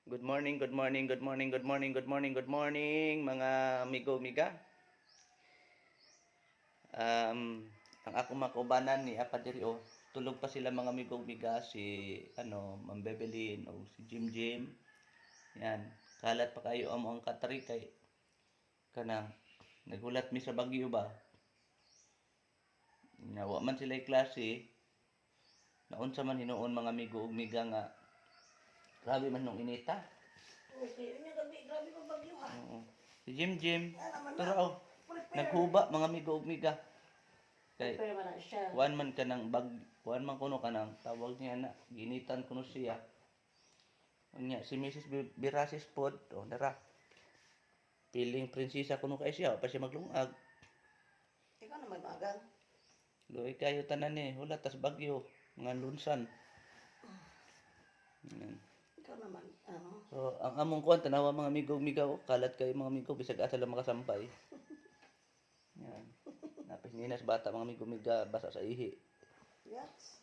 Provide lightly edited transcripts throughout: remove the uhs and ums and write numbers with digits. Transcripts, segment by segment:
Good morning, good morning, good morning, good morning, good morning, good morning, mga amigo-amiga. Ang ako makubanan ni Apadiri o tulog pa sila mga amigo-amiga si Ma'am Bebelin o si Jim Jim. Yan, kalat pa kayo ang katari kay kanang nagulat mi sa bagyo ba. Nawa man sila klase. Naunsa man hinuon mga amigo-amiga nga grabe man nung inita. Okay, yun yung gabi, grabe kong bagyo ha. Oo. Si Jim Jim, naman pero na. naghuba mga amigo-amiga. Kay Pero man na siya. kuan man ka ng kuan man kuno ka ng tawag niya na ginitan kuno siya. Unya si Mrs. Birasis pod o nara. Piling prinsesa kuno kay siya, pa siya maglungag. Ikaw na may magang. Luoy kayo tanan ni, wala tas bagyo, mga lunsan. Yan. Ikaw naman, ano? So, ang among kuan tanawa mga amigo-amiga o kalat kayo mga amigo bisag asa lang makasampay. Yan. Napis ninas bata mga amigo-amiga basa sa ihi. Yes.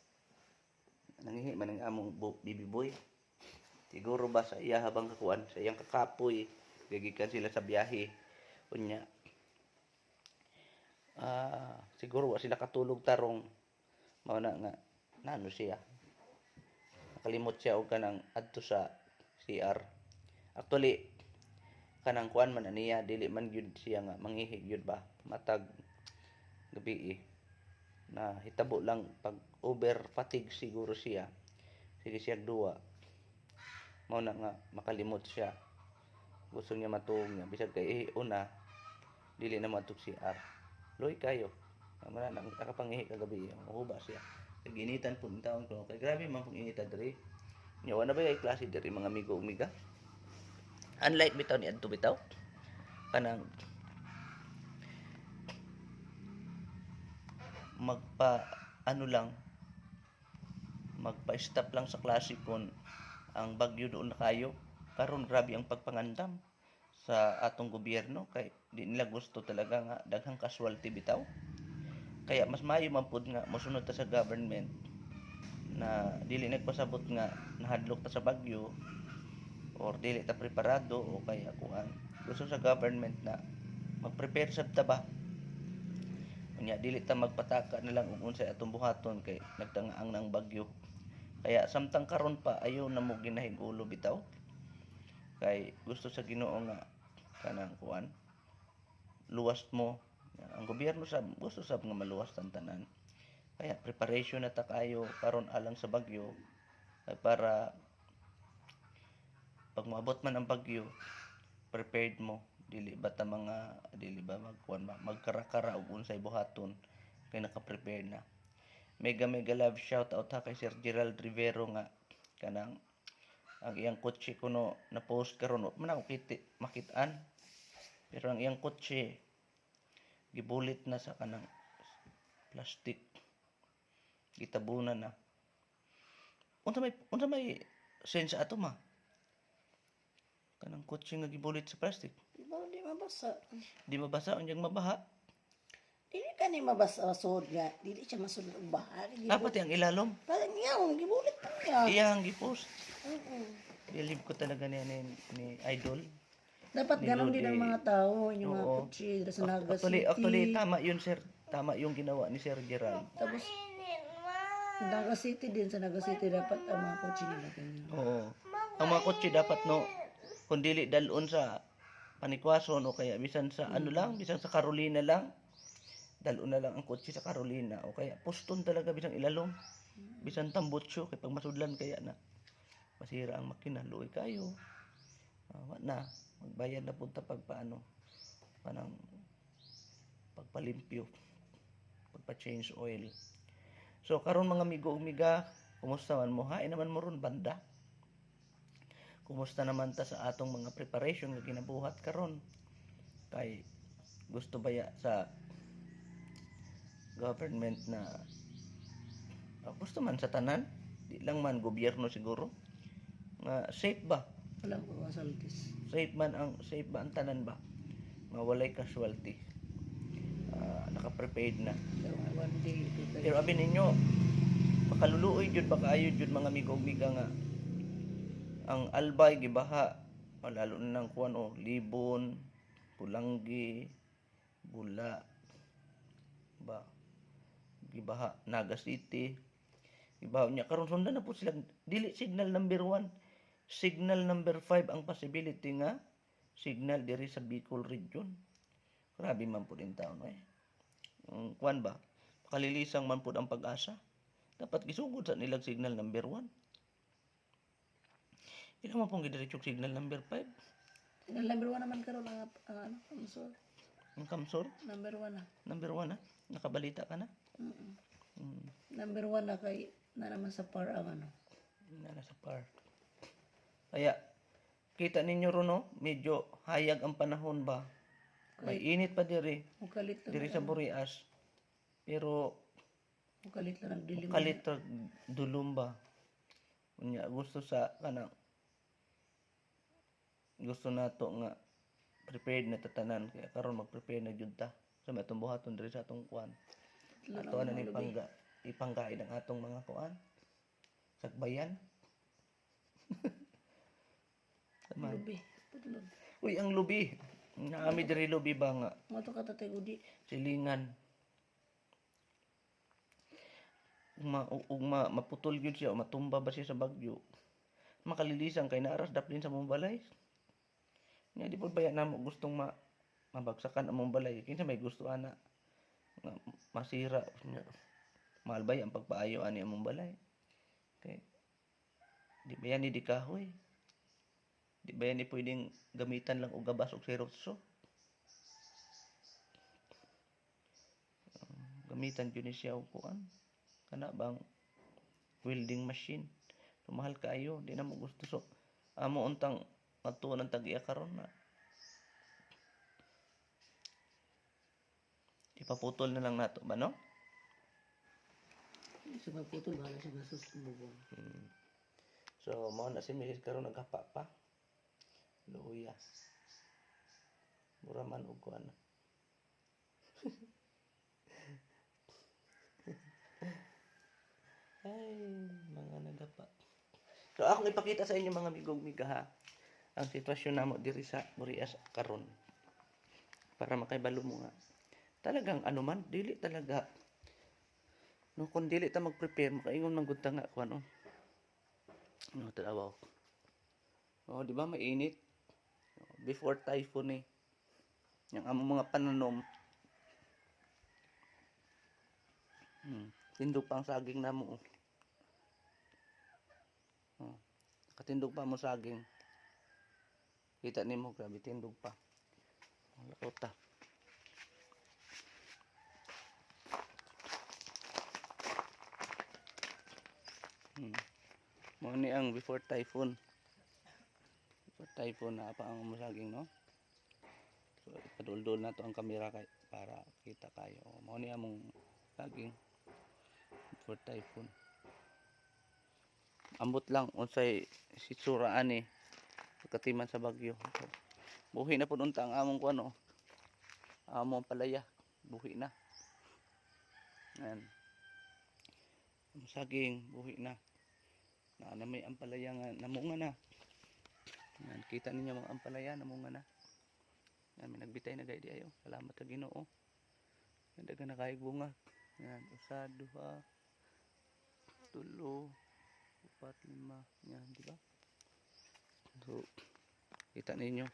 Nangihi man ang among baby boy. Siguro ba sa iya habang kakuan, sa iyang kakapoy, gagikan sila sa biyahe. Unya. Siguro wa sila katulog tarong mao na nga nano siya. Nakalimot siya og kanang adto sa CR. Actually, kanang kuan man aniya dili man gyud siya nga mangihi gyud ba matag gabi na hitabo lang pag over fatigue siguro siya. Sige siya duwa. Mao na nga makalimot siya. Gusto niya matuog niya bisag kay una dili na matug CR. Loy kayo. Amana nakapangihi kagabi mahuba siya. Ginitan po ng taon ko kay grabe man pong inita diri. Nya wala ba ay klase diri mga amigo-amiga. Unlike bitaw ni adto bitaw kanang magpa-stop lang sa klase kon ang bagyo doon na kayo. Karon grabe ang pagpangandam sa atong gobyerno kay di nila gusto talaga nga daghang casualty bitaw. Kaya mas maayo man pud nga mosunod ta sa government na dili nagpasabot nga nahadlok ta sa bagyo or dili ta preparado o kaya kuan. Gusto sa government na mag-prepare sad ta ba. Unya dili ta magpataka na lang og unsay atong buhaton kay nagtangaang ng bagyo. Kaya samtang karon pa ayaw na mo ginahig ulo bitaw. Kay gusto sa Ginoo nga kanang kuan luwas mo ang gobyerno sa gusto sab nga maluwas ang tanan. Kaya preparation na ta kayo karon alang sa bagyo para pag maabot man ang bagyo prepared mo dili ba magkuan ba magkarakara og unsay buhaton kay naka-prepare na. Mega love shout out ha kay Sir Gerald Rivero nga kanang ang iyang kotse kuno na post karon man ako makitaan pero ang iyang kotse gibulit na sa kanang plastic gitabunan na unsa may sense ato ma kanang kotse nga gibulit sa plastic Di mabasa. di mabasa unyang mabaha Dili ka ni mabasa sud nga. Dili siya masud og baha. pati ang ilalom Parang niyaw, gibulit pa niya. iyang gipost Oo. believe ko talaga ni Idol. Dapat Ni ganon din Lord, ang mga tao, yung mga oo. kutsi, sa Naga City. Actually, tama yun, sir. Tama yung ginawa ni Sir Gerald. Tapos, Naga City din, sa Naga City dapat ang mga kutsi nila ganyan. Oo. Ang mga kotse dapat, no, kung dili dalon sa panikwason o kaya bisan sa ano lang, bisan sa Carolina lang, dalon na lang ang kotse sa Carolina o kaya poston talaga bisan ilalom, bisan tambutso, kay pag masudlan kaya na masira ang makina, luoy kayo. Na, magbayad na punta pagpaano, panang pagpalimpyo, pagpa-change oil. So, karon mga amigo-amiga, kumusta man mo? Hain naman mo ron banda. Kumusta naman ta sa atong mga preparation nga ginabuhat karon? Kay gusto baya sa government na gusto man sa tanan, di lang man gobyerno siguro nga safe ba? Walang kawasaltis. Safe ba ang tanan ba? Mawalay casualty. Naka-prepared na. So, one day, Pero abi ninyo, makaluluoy jud ba kaayo jud mga amigo-amiga nga Ang Albay gibaha, lalo na ng kuan o Libon, Pulanggi, Bula, ba gibaha Naga City. Gibaha niya karon sundan na po sila dili signal number 1, signal number 5 ang possibility nga signal diri sa Bicol region. Grabe man po din taon eh. Kuan ba? Kalilisang man po ang pag-asa. Dapat gisugod sa nilag signal number 1. Ila man pong gidiretsyo signal number 5. Signal number 1 naman karon ang ano, kamsor. Ang Kamsor, Number 1 na. number 1 na. Nakabalita ka na? Mm. Hmm. Number 1 na kay na naman sa par ang ano. Nasa par. Kaya, kita ninyo ron, no? Medyo hayag ang panahon ba? May init pa diri, Mukalit lang. diri sa Burias. Pero, Mukalit lang nagdilim. kalit ra dulom ba? Unya, gusto sa, kanang, gusto nato nga, prepared na tatanan. Kaya karon mag-prepare na jud ta. Sa may atong buhaton diri sa atong kuan. Ato na ni ipanggaid ang atong mga kuan. Sagbayan. Tama. Lubi. Putulog. Uy, ang lubi. Naami diri lubi ba nga? Mo to katatay gudi. Silingan. Maputol gyud siya o matumba ba siya sa bagyo. Makalilisan kay naaras daplin sa mong balay. Nya di pud baya namo gustong mabagsakan ang mong balay. Kinsa may gusto ana nga masira nya. Mahal ba ang pagpaayo ani among balay? Okay. Di ba yan ni di kahoy? Di ba yan ni pwedeng gamitan lang o gabas o serotso? Gamitan yun ni siya o kuan. Kana bang welding machine. So, mahal kaayo. Di na mo gusto. So, amo untang matuon ang tag-iya karon na. Ipaputol na lang nato ba, no? Sa pagputol bahala sa gasos bubong. So, mao na si Mrs. karon nagkapa pa. Luya. Mura man og kuan. Ay, mga nagapa. So, akong ipakita sa inyo mga migog-miga ha. Ang sitwasyon namo diri sa Burias karon. Para makaibalo mo nga. Talagang ano man, dili talaga. No, kung dili ta mag-prepare, makaingon man gud ta nga kuan. Ano tarawaw. Oh, di ba mainit? Before typhoon eh. Yang among mga pananom. Tindog pa ang saging namo. Oh. Katindog pa mo saging. Kita nimo grabe tindog pa. Lakota. Mo ni ang before typhoon. Before typhoon na pa ang musaging, no? So padul-dul na to ang kamera kay para kita kayo. Mo ni among saging before typhoon. Ambot lang unsay sitsura ani pagkatiman sa bagyo. So, buhi na pud unta ang among kuno. Among palaya, buhi na. Yan. Saging buhi na. Na may ampalaya nga namunga na. Yan, kita ninyo mga ampalaya namunga na. Yan, may nagbitay na gaydi ayo. Salamat sa Ginoo. Yan, daga na kayong bunga. Yan, usa, duha, tulo, upat, lima. Yan, di ba? So, kita ninyo.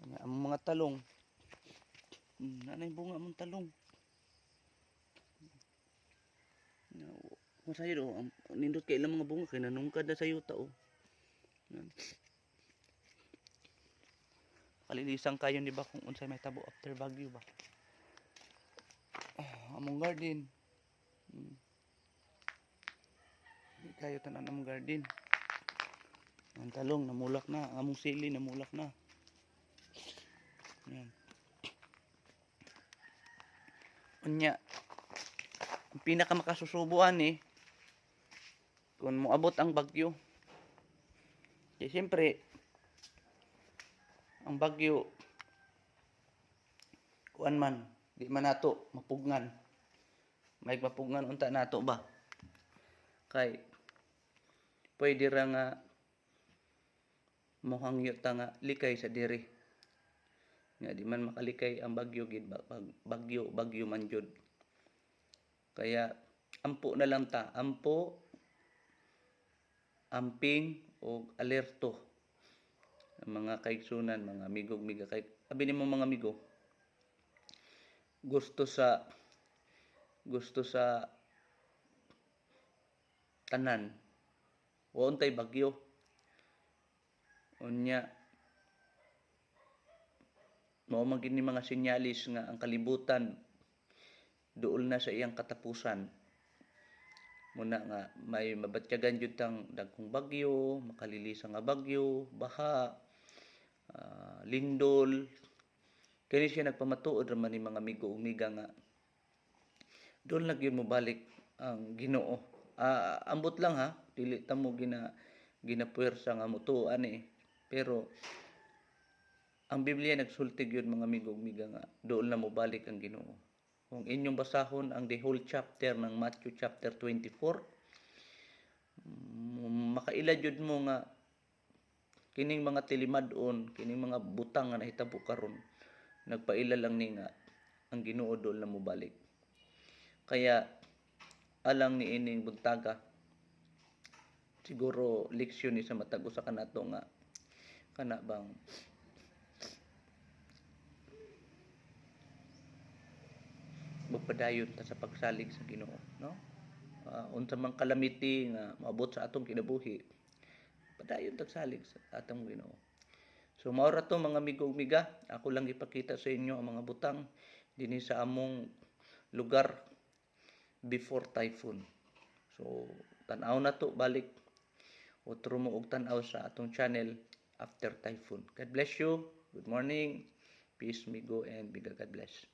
Yan, ang mga talong. Nanay bunga mong talong. Kung sa'yo do, nindot kay ilang mga bunga kay nanungkad na sa yuta oh. Kalilisang kayo di ba kung unsay may tabo after bagyo ba. Among garden. Di kayo tanan among garden. Ang talong namulak na, among sili namulak na. Yan. Unya, ang pinakamakasusubuan eh, kung moabot ang bagyo. Kasi siyempre, ang bagyo, kuan man, di man nato mapugnan. May mapugnan unta nato ba? Kay, pwede ra nga mohangyo ta nga likay sa diri. Nga di man makalikay ang bagyo gid bagyo man jud. Kaya ampo na lang ta, ampo, amping o alerto ang mga kaigsunan, mga amigog miga kay abi nimo mga amigo gusto sa tanan wa untay bagyo unya mao man gid ni mga senyalis nga ang kalibutan duol na sa iyang katapusan. Muna nga may mabatyagan jud tang dagkong bagyo, makalilisa nga bagyo, baha, lindol. Kani siya nagpamatuod raman ni mga amigo umiga nga doon lang yun mo balik ang Ginoo. Ambot lang ha, dili ta mo ginapuwersa nga mutuan Pero ang Biblia nagsultig yun mga amigo umiga nga doon na mo balik ang Ginoo. Kung inyong basahon ang the whole chapter ng Matthew chapter 24, makaila jud mo nga kining mga tilimad-on, kining mga butang nga nahitabo karon, nagpaila lang ni nga ang Ginoo doon na mo balik. Kaya alang ni ining buntaga siguro leksyon ni sa matag usa kanato nga kana bang magpadayon ta sa pagsalig sa Ginoo, no? Unsa man calamity nga maabot sa atong kinabuhi, padayon tag salig sa atong Ginoo. So mao ra to mga amigo miga, ako lang ipakita sa inyo ang mga butang dinhi sa among lugar before typhoon. So tan-aw na to balik otro mo og tan-aw sa atong channel after typhoon. God bless you. Good morning. Peace, migo, and biga. God bless.